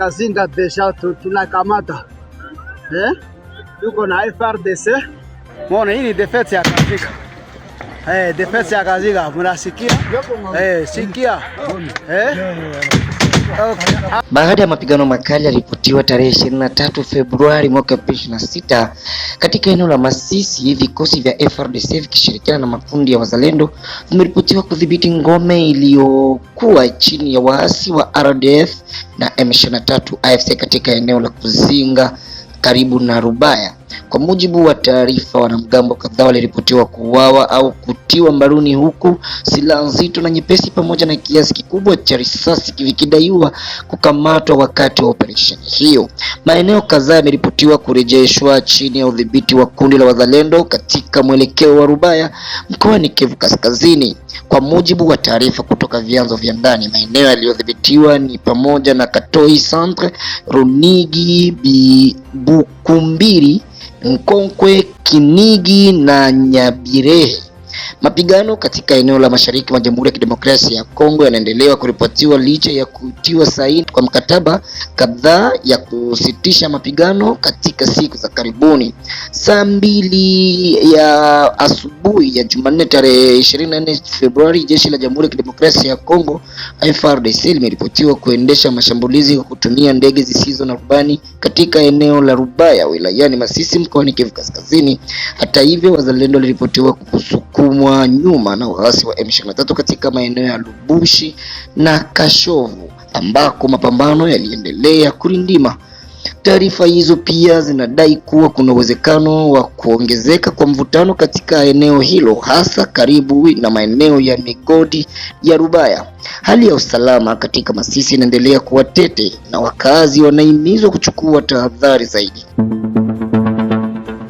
Kazinga deja tunakamata. Tuko na FRDC. Mbona hii ni defense ya Kazinga. Defense ya Kazinga mnasikia? Sikia. Baada ya mapigano makali yalipotiwa tarehe 23 Februari mwaka 2026 katika eneo la Masisi, vikosi vya FRDC vikishirikiana na makundi ya wazalendo vimeripotiwa kudhibiti ngome iliyokuwa chini ya waasi wa RDF na M23 AFC katika eneo la Kuzinga karibu na Rubaya. Kwa mujibu wa taarifa, wanamgambo kadhaa waliripotiwa kuuawa au kutiwa mbaroni, huku silaha nzito na nyepesi pamoja na kiasi kikubwa cha risasi vikidaiwa kukamatwa wakati wa operesheni hiyo. Maeneo kadhaa yameripotiwa kurejeshwa chini ya udhibiti wa kundi la wazalendo katika mwelekeo wa Rubaya mkoani Kivu Kaskazini. Kwa mujibu wa taarifa kutoka vyanzo vya ndani, maeneo yaliyodhibitiwa ni pamoja na Katoi Centre, Runigi, Bukumbiri, Nkonkwe, Kinigi na Nyabirehe. Mapigano katika eneo la mashariki mwa Jamhuri ya Kidemokrasia ya Kongo yanaendelea kuripotiwa licha ya kutiwa saini kwa mkataba kadhaa ya kusitisha mapigano katika siku za karibuni. Saa 2 ya asubuhi ya Jumanne tarehe 24 Februari, jeshi la Jamhuri ya Kidemokrasia ya Kongo FARDC limeripotiwa kuendesha mashambulizi kwa kutumia ndege zisizo na rubani katika eneo la Rubaya wilayani Masisi mkoani Kivu Kaskazini. Hata hivyo, wazalendo waliripotiwa kusukumwa nyuma na waasi wa M23 katika maeneo ya Lubushi na Kashovu ambako mapambano yaliendelea kurindima. Taarifa hizo pia zinadai kuwa kuna uwezekano wa kuongezeka kwa mvutano katika eneo hilo, hasa karibu na maeneo ya migodi ya Rubaya. Hali ya usalama katika Masisi inaendelea kuwa tete na wakazi wanahimizwa kuchukua tahadhari zaidi.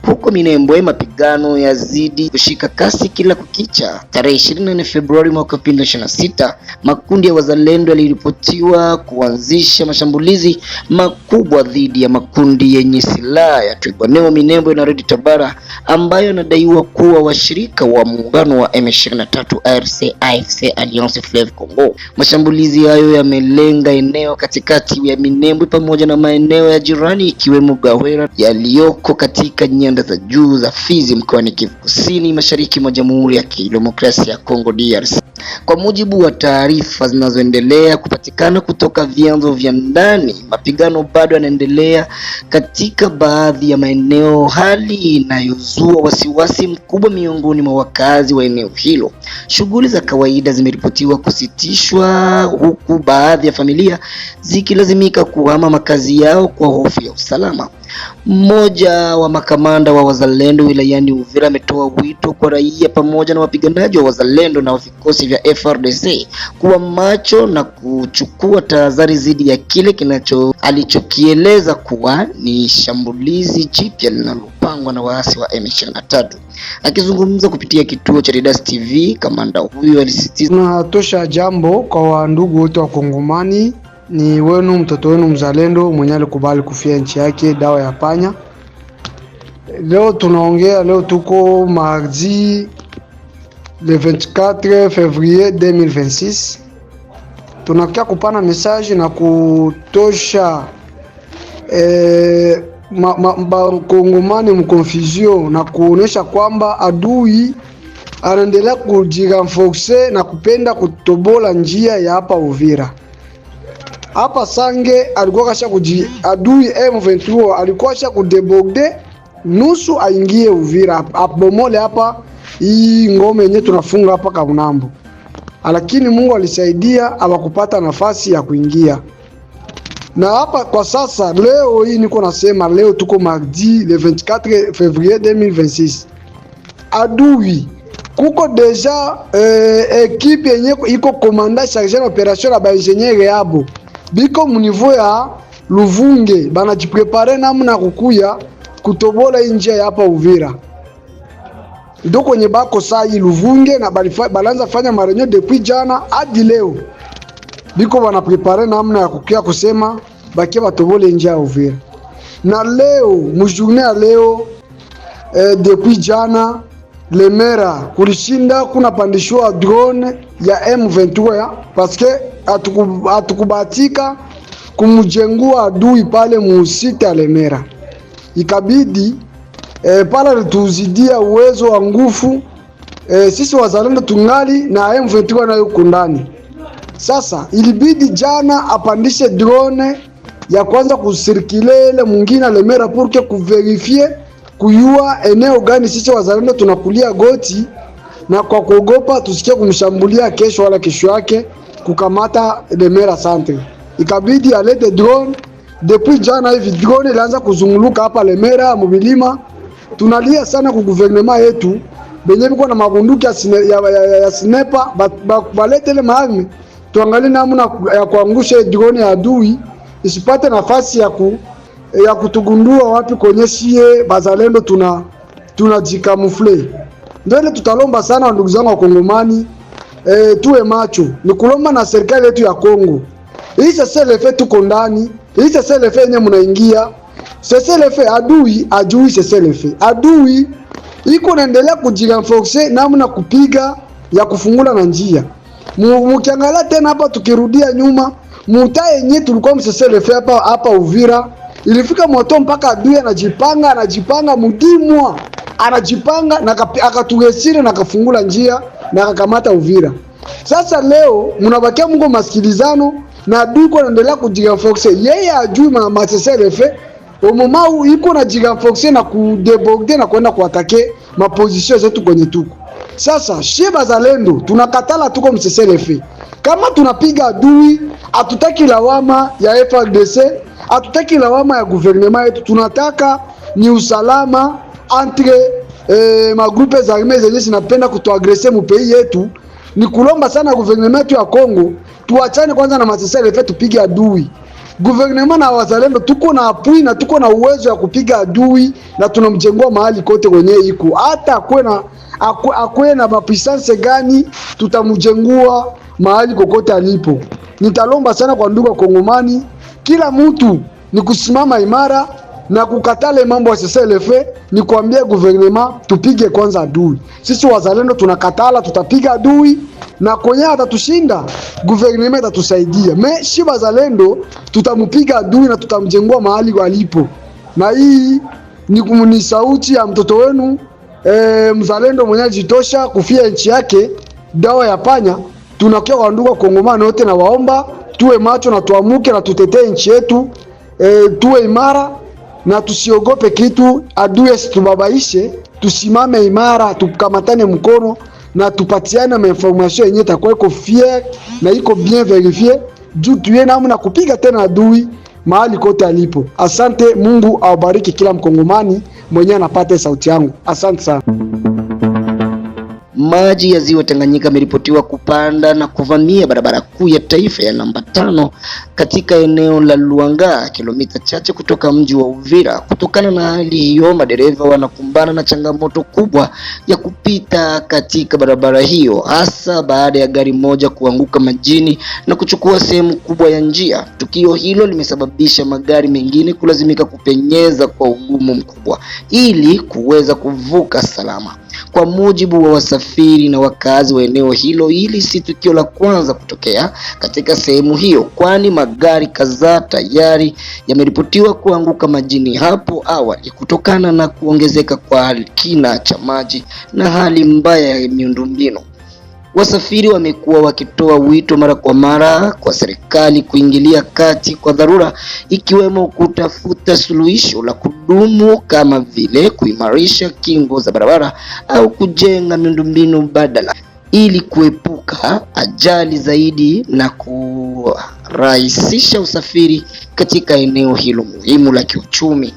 Huko Minembwe, mapigano yazidi kushika kasi kila kukicha. Tarehe 24 Februari mwaka 2026, makundi ya wazalendo yaliripotiwa kuanzisha mashambulizi makubwa dhidi ya makundi yenye silaha ya Twirwaneho, Minembwe na Red Tabara ambayo yanadaiwa kuwa washirika wa muungano wa M23 ARC AFC Alliance Fleuve Congo. Mashambulizi hayo yamelenga eneo katikati ya Minembwe pamoja na maeneo ya jirani ikiwemo Gahwera yaliyoko katika nyanda za juu za Fizi mkoani Kivu Kusini mashariki mwa Jamhuri ya Kidemokrasia ya Kongo DRC. Kwa mujibu wa taarifa zinazoendelea kupatikana kutoka vyanzo vya ndani, mapigano bado yanaendelea katika baadhi ya maeneo, hali inayozua wasiwasi mkubwa miongoni mwa wakazi wa eneo hilo. Shughuli za kawaida zimeripotiwa kusitishwa, huku baadhi ya familia zikilazimika kuhama makazi yao kwa hofu ya usalama. Mmoja wa makamanda wa wazalendo wilayani Uvira ametoa wito kwa raia pamoja na wapiganaji wa wazalendo na vikosi vya FARDC kuwa macho na kuchukua tahadhari dhidi ya kile alichokieleza kuwa ni shambulizi jipya linalopangwa na waasi wa M23. Akizungumza kupitia kituo cha Didas TV, kamanda huyo alisisitiza, tunatosha jambo kwa ndugu wote wa Kongomani, ni wenu mtoto wenu mzalendo mwenye alikubali kufia nchi yake dawa ya panya. Leo tunaongea, leo tuko mardi le 24 février 2026. Tunakia kupana message na kutosha Kongomani mkonfusion na kuonesha kwamba adui anaendelea kujirenforcer na kupenda kutobola njia ya hapa Uvira. Hapa Sange alikuwa kasha adui M23 alikuwa kasha kudeborde nusu aingie Uvira, abomole hapa hii ngome yenyewe tunafunga hapa Kabunambo. Lakini Mungu alisaidia awakupata nafasi ya kuingia. Na hapa kwa sasa leo hii niko nasema, leo tuko mardi le 24 février 2026. Adui kuko deja equipe yenye iko commandant chargé d'opération na ba ingénieur yabo biko mu niveau ya Luvunge, bana jiprepare namna kukuya kutobola njia ya hapa Uvira. Ndio kwenye bako saa hii Luvunge na balanza fanya marenyo depuis jana hadi leo. Biko bana prepare namna ya kukia kusema bakia batobole njia ya Uvira. Na leo mjournée ya leo depuis jana Lemera kulishinda kuna pandishwa drone ya M23 parce que hatukubatika kumjengua adui pale musite ya Lemera. Ikabidi pala tuzidia uwezo wa nguvu, sisi wazalendo tungali na M23 na yuko ndani. Sasa ilibidi jana apandishe drone ya kwanza kusirkilele mwingine Lemera purke kuverifie kuyua eneo gani sisi wazalendo tunakulia goti, na kwa kuogopa tusikie kumshambulia kesho wala kesho yake kukamata Lemera centre. Ikabidi alete drone. Depuis jana hivi drone ilianza kuzunguluka hapa Lemera mbilima. Tunalia sana ku gouvernement yetu benye biko na mabunduki ya sniper balete ile maarme, tuangalie namna ya kuangusha drone ya adui isipate nafasi ya kutugundua wapi kwenye sie bazalendo tunajikamufle. Ndio ile tutalomba sana ndugu zangu wa Kongomani, tuwe macho. Ni kulomba na serikali yetu ya Kongo. Hii sasa lefe tuko ndani, hii sasa lefe yenye mnaingia. Sasa lefe adui ajui, sasa lefe adui iko naendelea kujirenforce namna kupiga ya kufungula na njia. Mkiangalia tena hapa tukirudia nyuma, muta yenye tulikuwa mseselefe hapa Uvira, ilifika moto mpaka adui anajipanga mudimwa, anajipanga na akatugesire na kafungula njia na akakamata Uvira. Sasa leo mnabakia Mungu masikilizano na adui kwa naendelea kujirenforce. Yeye ajui maseselefe omomau iko na jirenforce na kudeborde na kwenda kuatake maposition zetu kwenye tuko. Sasa shie bazalendo tunakatala tuko mseselefe. Kama tunapiga adui, hatutaki lawama ya FARDC, hatutaki lawama ya gouvernement yetu. Tunataka ni usalama entre magrupe za armée zenye zinapenda kutuagrese mu pays yetu. Ni kulomba sana gouvernement yetu ya Kongo tuachane kwanza na maseselefe, tupige adui. Gouvernement na wazalendo tuko na apui na tuko na uwezo ya kupiga adui, na tunamjengua mahali kote kwenye iko. Hata akwe na mapuissance gani tutamjengua mahali kokote alipo. Nitalomba sana kwa ndugu wa Kongomani, kila mtu ni kusimama imara na kukatale mambo ya seselefe. Ni kuambia gouvernement tupige kwanza adui. Sisi wazalendo tunakatala, tutapiga adui na kwenye atatushinda gouvernement atatusaidia. Me shi wazalendo tutamupiga adui na tutamjengua mahali alipo. Na hii ni sauti ya mtoto wenu mzalendo mwenye jitosha kufia nchi yake dawa ya panya. Tunakia kwa ndugu wa Kongomani wote na waomba tuwe macho na tuamuke na tutetee nchi yetu, tuwe imara na tusiogope kitu. Adui asitubabaishe, tusimame imara, tukamatane mkono na tupatiane information yenye itakuwa iko fier na iko bien verifié juu tuye namna kupiga tena adui mahali kote alipo. Asante, Mungu awabariki kila Mkongomani mwenye anapata sauti yangu. Asante sana. Maji ya ziwa Tanganyika yameripotiwa kupanda na kuvamia barabara kuu ya taifa ya namba 5 katika eneo la Luanga, kilomita chache kutoka mji wa Uvira. Kutokana na hali hiyo, madereva wanakumbana na changamoto kubwa ya kupita katika barabara hiyo, hasa baada ya gari moja kuanguka majini na kuchukua sehemu kubwa ya njia. Tukio hilo limesababisha magari mengine kulazimika kupenyeza kwa ugumu mkubwa ili kuweza kuvuka salama. Kwa mujibu wa wasafiri na wakazi wa eneo hilo, hili si tukio la kwanza kutokea katika sehemu hiyo, kwani magari kadhaa tayari yameripotiwa kuanguka majini hapo awali kutokana na kuongezeka kwa kina cha maji na hali mbaya ya miundombinu. Wasafiri wamekuwa wakitoa wito mara kwa mara kwa serikali kuingilia kati kwa dharura, ikiwemo kutafuta suluhisho la kudumu kama vile kuimarisha kingo za barabara au kujenga miundombinu badala ili kuepuka ajali zaidi na kurahisisha usafiri katika eneo hilo muhimu la kiuchumi.